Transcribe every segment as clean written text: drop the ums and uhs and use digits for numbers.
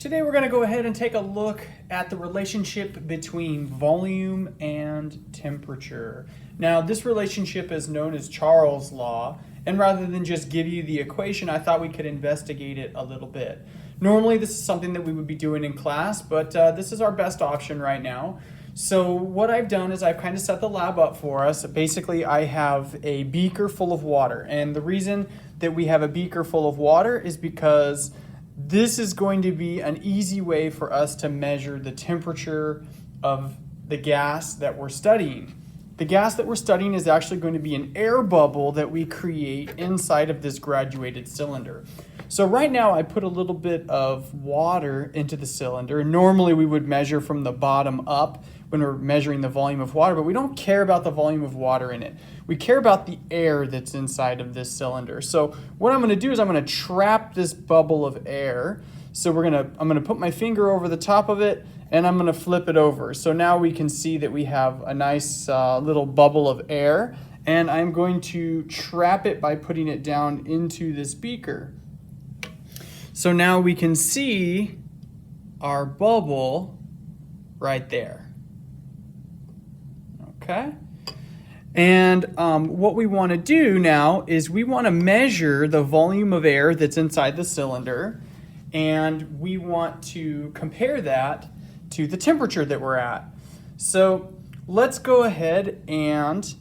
Today we're going to go ahead and take a look at the relationship between volume and temperature. Now this relationship is known as Charles' law, and rather than just give you the equation, I thought we could investigate it a little bit. Normally this is something that we would be doing in class, but this is our best option right now. So what I've done is I've kind of set the lab up for us. Basically I have a beaker full of water, and the reason that we have a beaker full of water is because this is going to be an easy way for us to measure the temperature of the gas that we're studying. The gas that we're studying is actually going to be an air bubble that we create inside of this graduated cylinder. So right now I put a little bit of water into the cylinder. Normally we would measure from the bottom up when we're measuring the volume of water, but we don't care about the volume of water in it. We care about the air that's inside of this cylinder. So what I'm going to do is I'm going to trap this bubble of air. So I'm going to put my finger over the top of it and I'm going to flip it over. So now we can see that we have a nice little bubble of air, and I'm going to trap it by putting it down into this beaker. So now we can see our bubble right there. Okay. And what we want to do now is we want to measure the volume of air that's inside the cylinder, and we want to compare that to the temperature that we're at. So let's go ahead and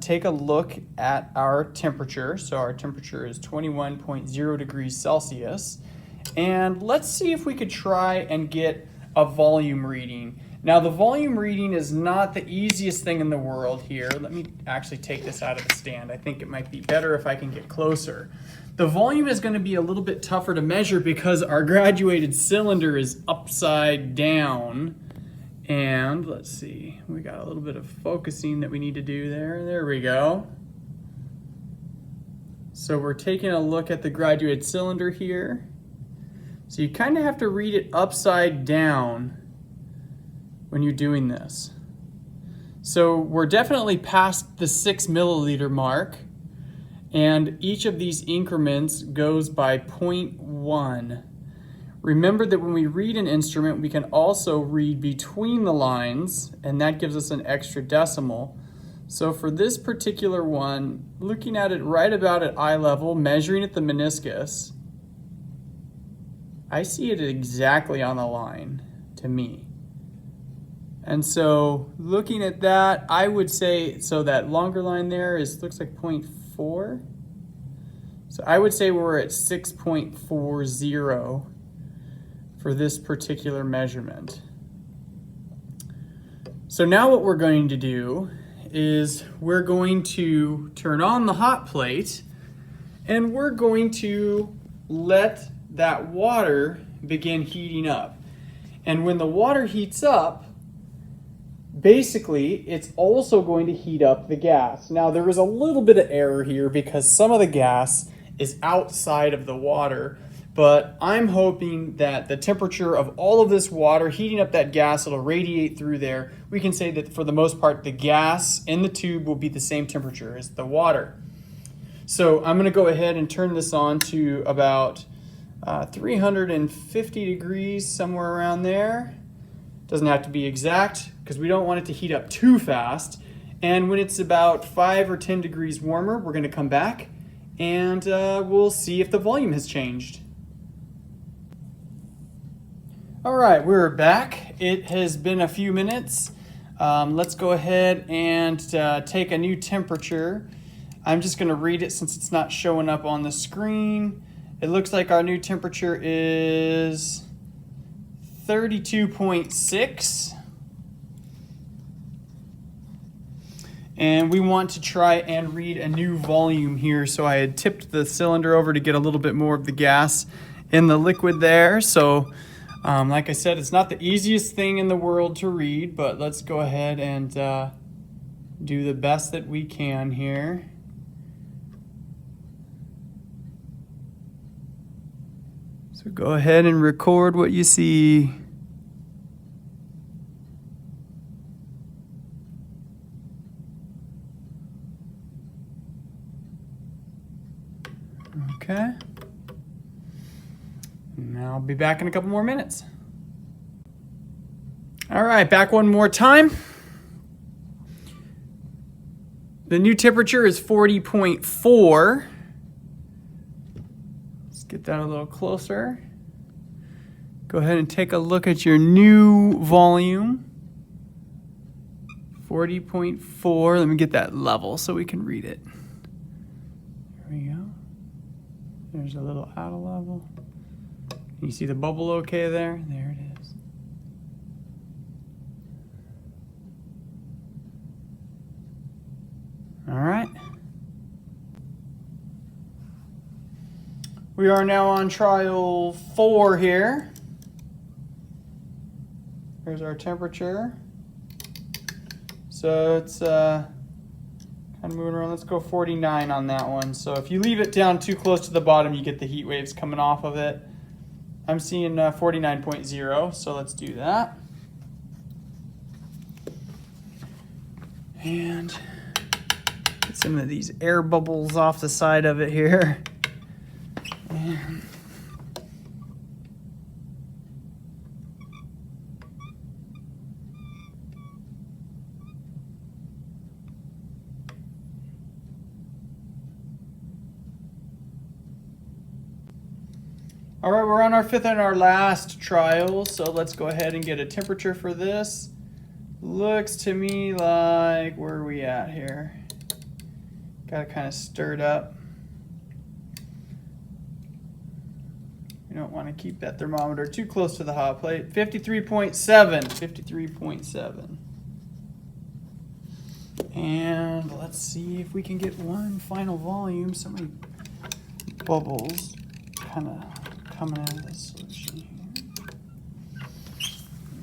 take a look at our temperature. So our temperature is 21.0 degrees Celsius. And let's see if we could try and get a volume reading. Now the volume reading is not the easiest thing in the world here. Let me actually take this out of the stand. I think it might be better if I can get closer. The volume is going to be a little bit tougher to measure because our graduated cylinder is upside down. And let's see, we got a little bit of focusing that we need to do there. There we go. So we're taking a look at the graduated cylinder here. So you kind of have to read it upside down when you're doing this. So we're definitely past the 6 milliliter mark, and each of these increments goes by 0.1. Remember that when we read an instrument, we can also read between the lines, and that gives us an extra decimal. So for this particular one, looking at it right about at eye level, measuring at the meniscus, I see it exactly on the line to me. And so looking at that, I would say, so that longer line there looks like 0.4. So I would say we're at 6.40 for this particular measurement. So now what we're going to do is we're going to turn on the hot plate, and we're going to let that water begin heating up. And when the water heats up, basically it's also going to heat up the gas. Now there is a little bit of error here because some of the gas is outside of the water, but I'm hoping that the temperature of all of this water heating up that gas, it'll radiate through there. We can say that for the most part the gas in the tube will be the same temperature as the water. So I'm going to go ahead and turn this on to about 350 degrees, somewhere around there. Doesn't have to be exact because we don't want it to heat up too fast. And when it's about 5 or 10 degrees warmer, we're going to come back and we'll see if the volume has changed. All right, we're back. It has been a few minutes. Let's go ahead and take a new temperature. I'm just going to read it since it's not showing up on the screen. It looks like our new temperature is 32.6. And we want to try and read a new volume here. So I had tipped the cylinder over to get a little bit more of the gas in the liquid there. So like I said, it's not the easiest thing in the world to read, but let's go ahead and do the best that we can here. So go ahead and record what you see. Okay. And I'll be back in a couple more minutes. All right, back one more time. The new temperature is 40.4. Let's get that a little closer. Go ahead and take a look at your new volume. 40.4. Let me get that level so we can read it. There we go. There's a little out of level. You see the bubble okay there? There it is. All right. We are now on trial 4 here. Here's our temperature. So it's kind of moving around. Let's go 49 on that one. So if you leave it down too close to the bottom, you get the heat waves coming off of it. I'm seeing 49.0, so let's do that. And get some of these air bubbles off the side of it here. And all right, we're on our 5th and our last trial, so let's go ahead and get a temperature for this. Looks to me like, where are we at here? Got it kind of stirred up. You don't want to keep that thermometer too close to the hot plate. 53.7, 53.7. And let's see if we can get one final volume. So many bubbles kind of coming out of this solution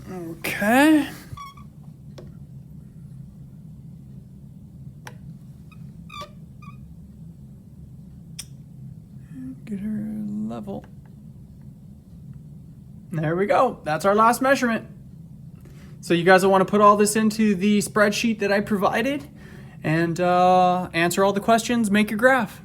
here. Okay. Get her level. There we go. That's our last measurement. So you guys will want to put all this into the spreadsheet that I provided and answer all the questions, make your graph.